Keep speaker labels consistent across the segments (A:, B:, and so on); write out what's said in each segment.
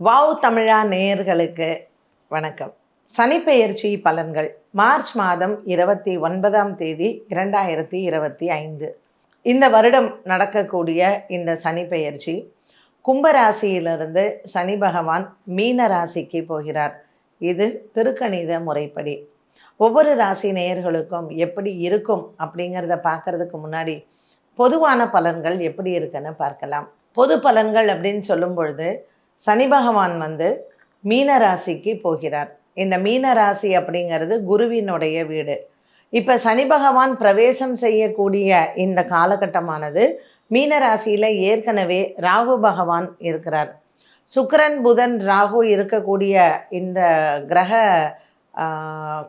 A: Wow தமிழா நேயர்களுக்கு வணக்கம். சனிப்பெயர்ச்சி பலன்கள் மார்ச் மாதம் 29ஆம் தேதி 2025. இந்த வருடம் நடக்கக்கூடிய இந்த சனிப்பெயர்ச்சி கும்பராசியிலிருந்து சனி பகவான் மீன ராசிக்கு போகிறார். இது திருக்கணித முறைப்படி ஒவ்வொரு ராசி நேயர்களுக்கும் எப்படி இருக்கும் அப்படிங்கிறத பார்க்கறதுக்கு முன்னாடி பொதுவான பலன்கள் எப்படி இருக்குன்னு பார்க்கலாம். பொது பலன்கள் அப்படின்னு சொல்லும் பொழுது சனி பகவான் மீன ராசிக்கு போகிறார். இந்த மீன ராசி அப்படிங்கிறது குருவினுடைய வீடு. இப்போ சனி பகவான் பிரவேசம் செய்யக்கூடிய இந்த காலகட்டமானது மீன ராசியில் ஏற்கனவே ராகு பகவான் இருக்கிறார். சுக்கிரன் புதன் ராகு இருக்கக்கூடிய இந்த கிரக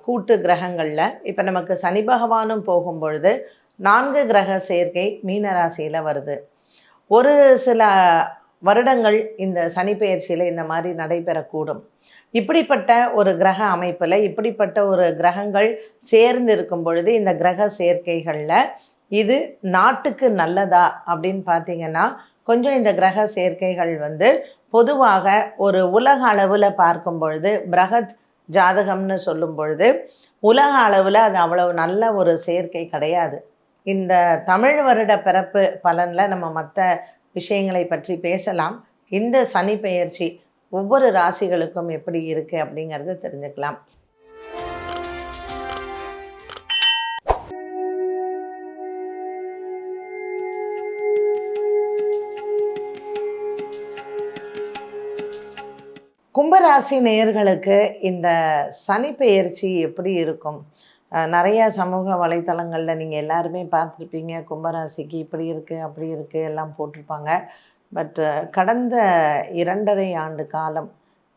A: கூட்டு கிரகங்களில் இப்போ நமக்கு சனி பகவானும் போகும் பொழுது 4 கிரக சேர்க்கை மீன ராசியில் வருது. ஒரு சில வருடங்கள் இந்த சனிப்பெயர்ச்சியில் இந்த மாதிரி நடைபெறக்கூடும். இப்படிப்பட்ட ஒரு கிரக அமைப்பில் இப்படிப்பட்ட ஒரு கிரகங்கள் சேர்ந்து இருக்கும் பொழுது இந்த கிரக சேர்க்கைகளில் இது நாட்டுக்கு நல்லதா அப்படின்னு பார்த்தீங்கன்னா கொஞ்சம் இந்த கிரக சேர்க்கைகள் பொதுவாக ஒரு உலக அளவில் பார்க்கும் பொழுது பிரகத் ஜாதகம்னு சொல்லும் பொழுது உலக அளவில் அது அவ்வளவு நல்ல ஒரு சேர்க்கை கிடையாது. இந்த தமிழ் வருட பிறப்பு பலனில் நம்ம மற்ற விஷயங்களை பற்றி பேசலாம். இந்த சனி பெயர்ச்சி ஒவ்வொரு ராசிகளுக்கும் எப்படி இருக்குது அப்படிங்கிறத தெரிஞ்சுக்கலாம். கும்பராசி நேயர்களுக்கு இந்த சனி பெயர்ச்சி எப்படி இருக்கும்? நிறையா சமூக வலைத்தளங்களில் நீங்கள் எல்லாருமே பார்த்துருப்பீங்க. கும்பராசிக்கு இப்படி இருக்குது அப்படி இருக்குது எல்லாம் போட்டிருப்பாங்க. பட் கடந்த 2.5 ஆண்டு காலம்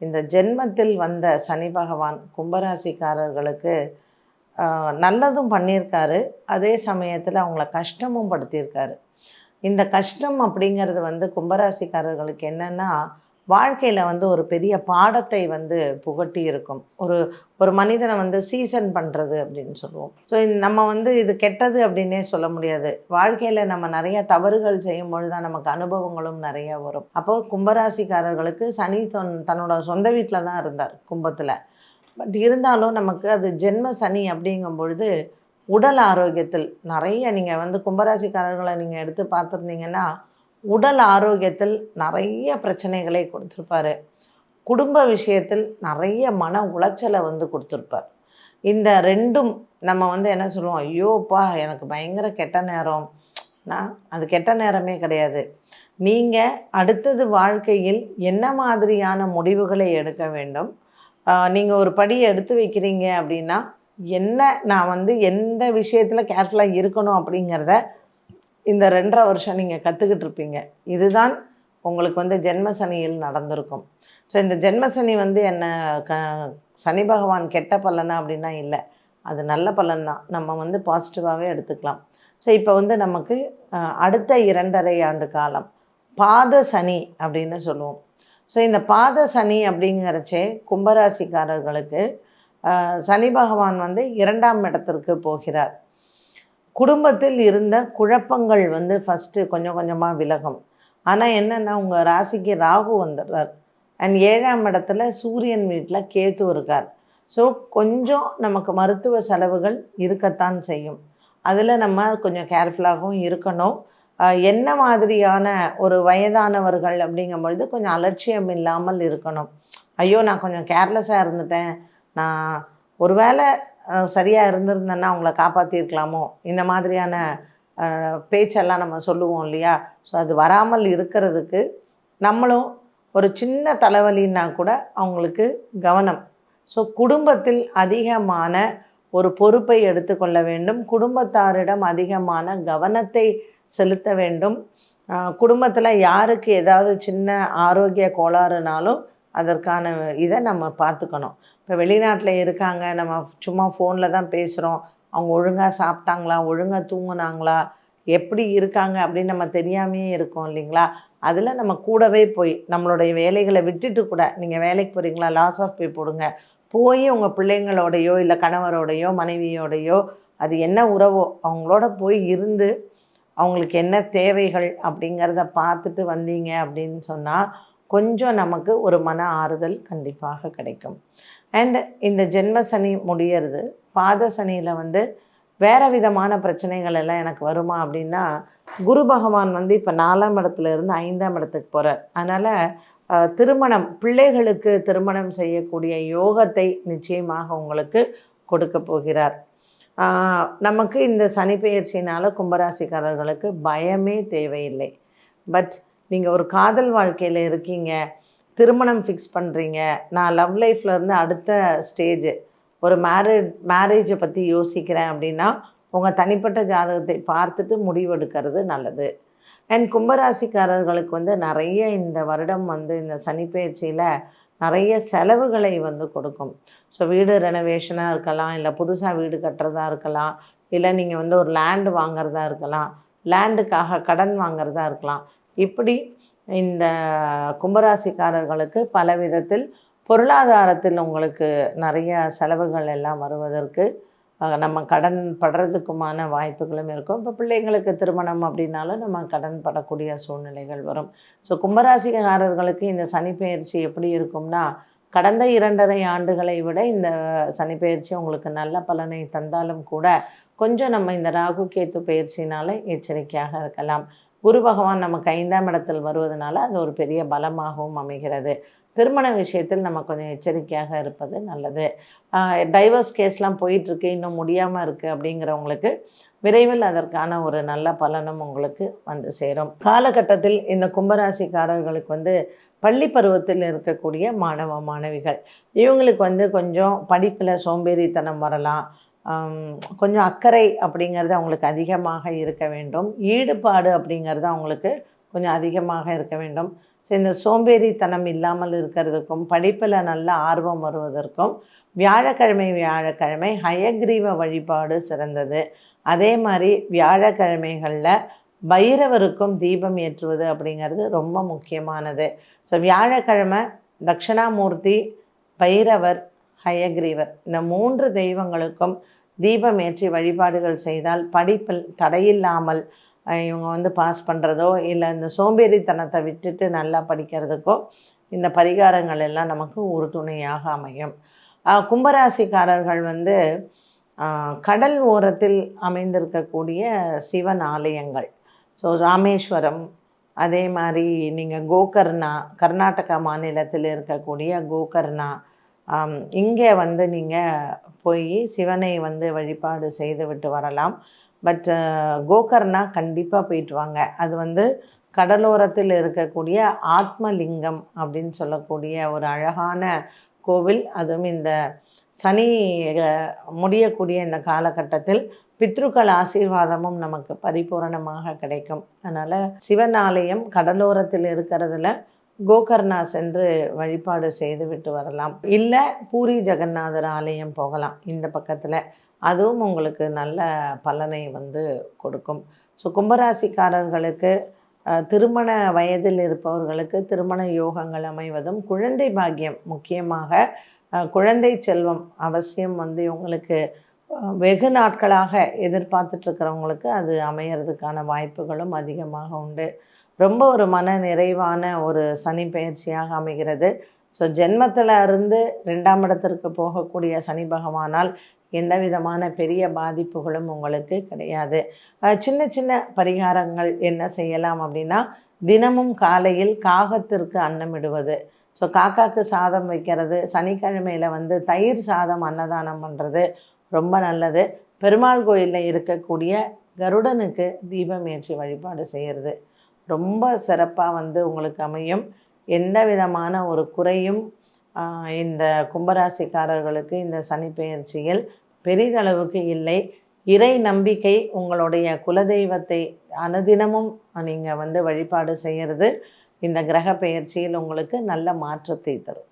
A: இந்த ஜென்மத்தில் வந்த சனி பகவான் கும்பராசிக்காரர்களுக்கு நல்லதும் பண்ணியிருக்காரு, அதே சமயத்தில் அவங்கள கஷ்டமும் படுத்தியிருக்காரு. இந்த கஷ்டம் அப்படிங்கிறது கும்பராசிக்காரர்களுக்கு என்னென்னா வாழ்க்கையில் ஒரு பெரிய பாடத்தை புகட்டி இருக்கும். ஒரு மனிதனை சீசன் பண்ணுறது அப்படின்னு சொல்லுவோம். ஸோ நம்ம இது கெட்டது அப்படின்னே சொல்ல முடியாது. வாழ்க்கையில் நம்ம நிறைய தவறுகள் செய்யும் பொழுது தான் நமக்கு அனுபவங்களும் நிறைய வரும். அப்போது கும்பராசிக்காரர்களுக்கு சனி தன்னோட சொந்த வீட்டில் தான் இருந்தார் கும்பத்தில். பட் இருந்தாலும் நமக்கு அது ஜென்ம சனி அப்படிங்கும் பொழுது உடல் ஆரோக்கியத்தில் நிறைய நீங்கள் கும்பராசிக்காரர்களை நீங்கள் எடுத்து பார்த்துருந்தீங்கன்னா உடல் ஆரோக்கியத்தில் நிறைய பிரச்சனைகளை கொடுத்துருப்பாரு. குடும்ப விஷயத்தில் நிறைய மன உளைச்சலை கொடுத்துருப்பார். இந்த ரெண்டும் நம்ம என்ன சொல்லுவோம், ஐயோப்பா எனக்கு பயங்கர கெட்ட நேரம். அது கெட்ட நேரமே கிடையாது. நீங்கள் அடுத்தது வாழ்க்கையில் என்ன மாதிரியான முடிவுகளை எடுக்க வேண்டும், நீங்கள் ஒரு படியை எடுத்து வைக்கிறீங்க அப்படின்னா என்ன நான் எந்த விஷயத்தில் கேர்ஃபுல்லாக இருக்கணும் அப்படிங்கிறத இந்த 2.5 வருஷம் நீங்கள் கற்றுக்கிட்டு இருப்பீங்க. இதுதான் உங்களுக்கு ஜென்ம சனியில் நடந்திருக்கும். ஸோ இந்த ஜென்மசனி என்ன சனி பகவான் கெட்ட பலனா அப்படின்னா இல்லை, அது நல்ல பலன் தான். நம்ம பாசிட்டிவாகவே எடுத்துக்கலாம். ஸோ இப்போ நமக்கு அடுத்த 2.5 ஆண்டு காலம் பாத சனி அப்படின்னு சொல்லுவோம். ஸோ இந்த பாத சனி அப்படிங்கிறச்சே கும்பராசிக்காரர்களுக்கு சனி பகவான் 2ஆம் இடத்திற்கு போகிறார். குடும்பத்தில் இருந்த குழப்பங்கள் ஃபஸ்ட்டு கொஞ்சம் கொஞ்சமாக விலகும். ஆனால் என்னென்னா உங்கள் ராசிக்கு ராகு வந்துடுறார். அண்ட் 7ஆம் இடத்துல சூரியன் வீட்டில் கேத்து இருக்கார். ஸோ கொஞ்சம் நமக்கு மருத்துவ செலவுகள் இருக்கத்தான் செய்யும். அதில் நம்ம கொஞ்சம் கேர்ஃபுல்லாகவும் இருக்கணும். என்ன மாதிரியான ஒரு வயதானவர்கள் அப்படிங்கும்பொழுது கொஞ்சம் அலட்சியம் இல்லாமல் இருக்கணும். ஐயோ நான் கொஞ்சம் கேர்லெஸ்ஸாக இருந்துட்டேன், நான் ஒரு வேளை சரியாக இருந்திருந்தேன்னா அவங்கள காப்பாற்றிருக்கலாமோ, இந்த மாதிரியான பேச்செல்லாம் நம்ம சொல்லுவோம் இல்லையா? ஸோ அது வராமல் இருக்கிறதுக்கு நம்மளும் ஒரு சின்ன தலைவலின்னா கூட அவங்களுக்கு கவனம். ஸோ குடும்பத்தில் அதிகமான ஒரு பொறுப்பை எடுத்துக்கொள்ள வேண்டும். குடும்பத்தாரிடம் அதிகமான கவனத்தை செலுத்த வேண்டும். குடும்பத்தில் யாருக்கு ஏதாவது சின்ன ஆரோக்கிய கோளாறுனாலும் அதற்கான இதை நம்ம பார்த்துக்கணும். இப்போ வெளிநாட்டில் இருக்காங்க, நம்ம சும்மா ஃபோனில் தான் பேசுகிறோம், அவங்க ஒழுங்காக சாப்பிட்டாங்களா, ஒழுங்காக தூங்குனாங்களா, எப்படி இருக்காங்க அப்படின்னு நம்ம தெரியாமையே இருக்கோம் இல்லைங்களா? அதில் நம்ம கூடவே போய் நம்மளுடைய வேலைகளை விட்டுட்டு கூட, நீங்கள் வேலைக்கு போகிறீங்களா, லாஸ் ஆஃப் பே போடுங்க, போய் உங்கள் பிள்ளைங்களோடையோ இல்லை கணவரோடையோ மனைவியோடையோ அது என்ன உறவோ அவங்களோட போய் இருந்து அவங்களுக்கு என்ன தேவைகள் அப்படிங்கிறத பார்த்துட்டு வந்தீங்க அப்படின்னு சொன்னால் கொஞ்சம் நமக்கு ஒரு மன ஆறுதல் கண்டிப்பாக கிடைக்கும். அண்ட் இந்த ஜென்ம சனி முடியறது, பாத சனியில் வந்து வேறு விதமான பிரச்சனைகள் எல்லாம் எனக்கு வருமா அப்படின்னா, குரு பகவான் வந்து இப்போ 4ஆம் இடத்துல இருந்து 5ஆம் இடத்துக்கு போகிறார். அதனால் திருமணம், பிள்ளைகளுக்கு திருமணம் செய்யக்கூடிய யோகத்தை நிச்சயமாக உங்களுக்கு கொடுக்க போகிறார். நமக்கு இந்த சனி பெயர்ச்சினால் கும்பராசிக்காரர்களுக்கு பயமே தேவையில்லை. பட் நீங்கள் ஒரு காதல் வாழ்க்கையில் இருக்கீங்க, திருமணம் ஃபிக்ஸ் பண்ணுறீங்க, நான் லவ் லைஃப்லேருந்து அடுத்த ஸ்டேஜ் ஒரு மேரேஜை பற்றி யோசிக்கிறேன் அப்படின்னா, உங்கள் தனிப்பட்ட ஜாதகத்தை பார்த்துட்டு முடிவெடுக்கிறது நல்லது. அண்ட் கும்பராசிக்காரர்களுக்கு வந்து நிறைய இந்த வருடம் வந்து இந்த சனிப்பெயர்ச்சியில் நிறைய செலவுகளை வந்து கொடுக்கும். ஸோ வீடு ரெனோவேஷனாக இருக்கலாம், இல்லை புதுசாக வீடு கட்டுறதா இருக்கலாம், இல்லை நீங்கள் வந்து ஒரு லேண்டு வாங்கிறதா இருக்கலாம், லேண்டுக்காக கடன் வாங்கிறதா இருக்கலாம். இப்படி இந்த கும்பராசிக்காரர்களுக்கு பல விதத்தில் பொருளாதாரத்தில் உங்களுக்கு நிறைய செலவுகள் எல்லாம் வருவதற்கு நம்ம கடன் படுறதுக்குமான வாய்ப்புகளும் இருக்கும். இப்போ பிள்ளைங்களுக்கு திருமணம் அப்படின்னாலும் நம்ம கடன் படக்கூடிய சூழ்நிலைகள் வரும். ஸோ கும்பராசிக்காரர்களுக்கு இந்த சனிப்பெயர்ச்சி எப்படி இருக்கும்னா, கடந்த 2.5 ஆண்டுகளை விட இந்த சனிப்பெயர்ச்சி உங்களுக்கு நல்ல பலனை தந்தாலும் கூட கொஞ்சம் நம்ம இந்த ராகு கேத்து பயிற்சினால் எச்சரிக்கையாக இருக்கலாம். குரு பகவான் நமக்கு 5ஆம் இடத்தில் வருவதனால அது ஒரு பெரிய பலமாகவும் அமைகிறது. திருமண விஷயத்தில் நம்ம கொஞ்சம் எச்சரிக்கையாக இருப்பது நல்லது. டைவர்ஸ் கேஸ்லாம் போயிட்டுருக்கு, இன்னும் முடியாமல் இருக்குது அப்படிங்கிறவங்களுக்கு விரைவில் அதற்கான ஒரு நல்ல பலனும் உங்களுக்கு வந்து சேரும். காலகட்டத்தில் இந்த கும்பராசிக்காரர்களுக்கு வந்து பள்ளி பருவத்தில் இருக்கக்கூடிய மாணவ மாணவிகள், இவங்களுக்கு வந்து கொஞ்சம் படிப்பில் சோம்பேறித்தனம் வரலாம். கொஞ்சம் அக்கறை அப்படிங்கிறது அவங்களுக்கு அதிகமாக இருக்க வேண்டும். ஈடுபாடு அப்படிங்கிறது அவங்களுக்கு கொஞ்சம் அதிகமாக இருக்க வேண்டும். ஸோ இந்த சோம்பேறித்தனம் இல்லாமல் இருக்கிறதுக்கும் படிப்பில் நல்ல ஆர்வம் வருவதற்கும் வியாழக்கிழமை ஹயக்ரீவ வழிபாடு சிறந்தது. அதே மாதிரி வியாழக்கிழமைகளில் பைரவருக்கும் தீபம் ஏற்றுவது அப்படிங்கிறது ரொம்ப முக்கியமானது. ஸோ வியாழக்கிழமை தட்சிணாமூர்த்தி, பைரவர், ஹயக்ரீவர் இந்த 3 தெய்வங்களுக்கும் தீபம் ஏற்றி வழிபாடுகள் செய்தால் படிப்பில் தடையில்லாமல் இவங்க வந்து பாஸ் பண்ணுறதோ, இல்லை இந்த சோம்பேறித்தனத்தை விட்டுட்டு நல்லா படிக்கிறதுக்கோ இந்த பரிகாரங்கள் எல்லாம் நமக்கு உறுதுணையாக அமையும். கும்பராசிக்காரர்கள் வந்து கடல் ஓரத்தில் அமைந்திருக்கக்கூடிய சிவன் ஆலயங்கள், ஸோ ராமேஸ்வரம், அதே மாதிரி நீங்கள் கோகர்ணா, கர்நாடகா மாநிலத்தில் இருக்கக்கூடிய கோகர்ணா, இங்கே வந்து நீங்கள் போய் சிவனை வந்து வழிபாடு செய்து விட்டு வரலாம். பட் கோகர்ணா கண்டிப்பாக போயிட்டு வாங்க. அது வந்து கடலோரத்தில் இருக்கக்கூடிய ஆத்மலிங்கம் அப்படின்னு சொல்லக்கூடிய ஒரு அழகான கோவில். அதுவும் இந்த சனி முடியக்கூடிய இந்த காலகட்டத்தில் பித்ருக்கள் ஆசீர்வாதமும் நமக்கு பரிபூரணமாக கிடைக்கும். அதனால் சிவன் ஆலயம் கடலோரத்தில் இருக்கிறதுல கோகர்ணா சென்று வழிபாடு செய்து விட்டு வரலாம். இல்லை பூரி ஜெகநாதர் ஆலயம் போகலாம் இந்த பக்கத்தில், அதுவும் உங்களுக்கு நல்ல பலனை வந்து கொடுக்கும். ஸோ கும்பராசிக்காரர்களுக்கு திருமண வயதில் இருப்பவர்களுக்கு திருமண யோகங்கள் அமைவதும், குழந்தை பாக்கியம் முக்கியமாக குழந்தை செல்வம் அவசியம் வந்து உங்களுக்கு வெகு நாட்களாக எதிர்பார்த்துட்ருக்கிறவங்களுக்கு அது அமையறதுக்கான வாய்ப்புகளும் அதிகமாக உண்டு. ரொம்ப ஒரு மன நிறைவான ஒரு சனி பெயர்ச்சியாக அமைகிறது. ஸோ ஜென்மத்தில் இருந்து 2ஆம் இடத்திற்கு போகக்கூடிய சனி பகவானால் எந்த விதமான பெரிய பாதிப்புகளும் உங்களுக்கு கிடையாது. சின்ன சின்ன பரிகாரங்கள் என்ன செய்யலாம் அப்படின்னா, தினமும் காலையில் காகத்திற்கு அன்னமிடுவது, ஸோ காக்காக்கு சாதம் வைக்கிறது, சனிக்கிழமையில் வந்து தயிர் சாதம் அன்னதானம் பண்ணுறது ரொம்ப நல்லது. பெருமாள் கோயிலில் இருக்கக்கூடிய கருடனுக்கு தீபம் ஏற்றி வழிபாடு செய்கிறது ரொம்ப சிறப்பாக வந்து உங்களுக்கு அமையும். எந்த விதமான ஒரு குறையும் இந்த கும்பராசிக்காரர்களுக்கு இந்த சனி பெயர்ச்சியில் பெரிதளவுக்கு இல்லை. இறை நம்பிக்கை, உங்களுடைய குலதெய்வத்தை அனுதினமும் நீங்கள் வந்து வழிபாடு செய்கிறது இந்த கிரக பெயர்ச்சியில் உங்களுக்கு நல்ல மாற்றத்தை தரும்.